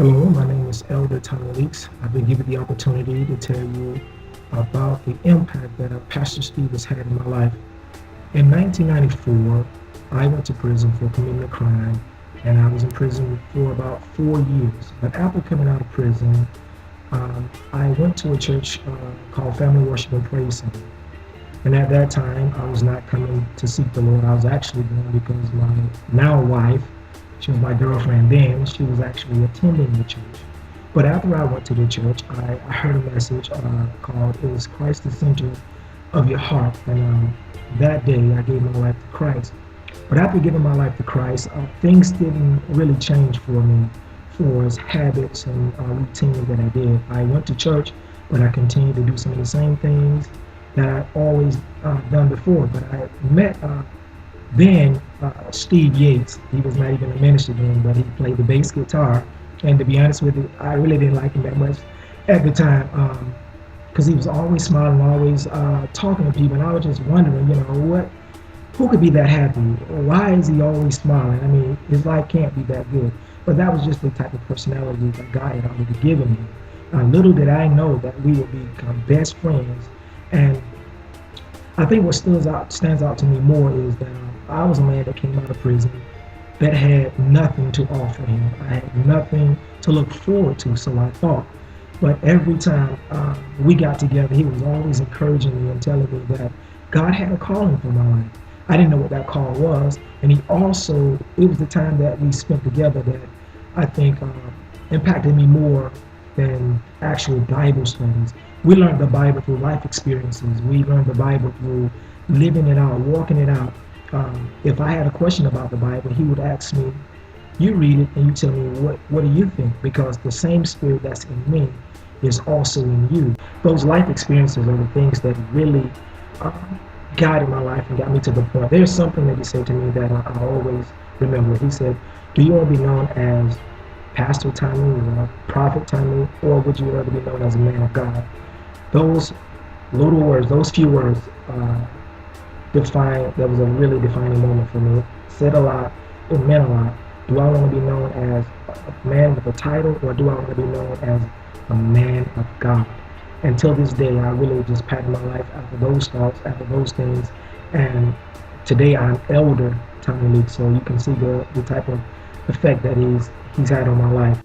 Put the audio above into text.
Hello, my name is Elder Tommy Leaks. I've been given the opportunity to tell you about the impact that Pastor Steve has had in my life. In 1994, I went to prison for committing a crime, and I was in prison for about 4 years. But after coming out of prison, I went to a church called Family Worship and Praise Center. And at that time, I was not coming to seek the Lord. I was actually going because my now wife, she was my girlfriend then, she was actually attending the church. But after I went to the church, I heard a message called "Is Christ the Center of Your Heart?" And that day, I gave my life to Christ. But after giving my life to Christ, things didn't really change for me, for as habits and routine that I did. I went to church, but I continued to do some of the same things that I always done before. But I met then Steve Yates. He was not even a minister then, but he played the bass guitar. And to be honest with you, I really didn't like him that much at the time because he was always smiling, always talking to people. And I was just wondering, who could be that happy? Why is he always smiling? I mean, his life can't be that good. But that was just the type of personality that God had already given me. Little did I know that we would become best friends. And I think what stands out to me more is that I was a man that came out of prison that had nothing to offer him. I had nothing to look forward to, so I thought. But every time we got together, he was always encouraging me and telling me that God had a calling for my life. I didn't know what that call was, and it was the time that we spent together that I think impacted me more than actual Bible studies. We learned the Bible through life experiences. We learned the Bible through living it out, walking it out. If I had a question about the Bible, he would ask me, "You read it and you tell me what do you think?" Because the same spirit that's in me is also in you. Those life experiences are the things that really guided my life and got me to the point. There's something that he said to me that I always remember. He said, "Do you want to be known as Pastor Tommy or Prophet Tommy, or would you rather be known as a man of God?" Those little words, those few words, that was a really defining moment for me. It said a lot, it meant a lot. Do I want to be known as a man with a title, or do I want to be known as a man of God? Until this day, I really just patterned my life after those thoughts, after those things. And today I'm Elder Tommy Leaks, so you can see the type of effect that he's had on my life.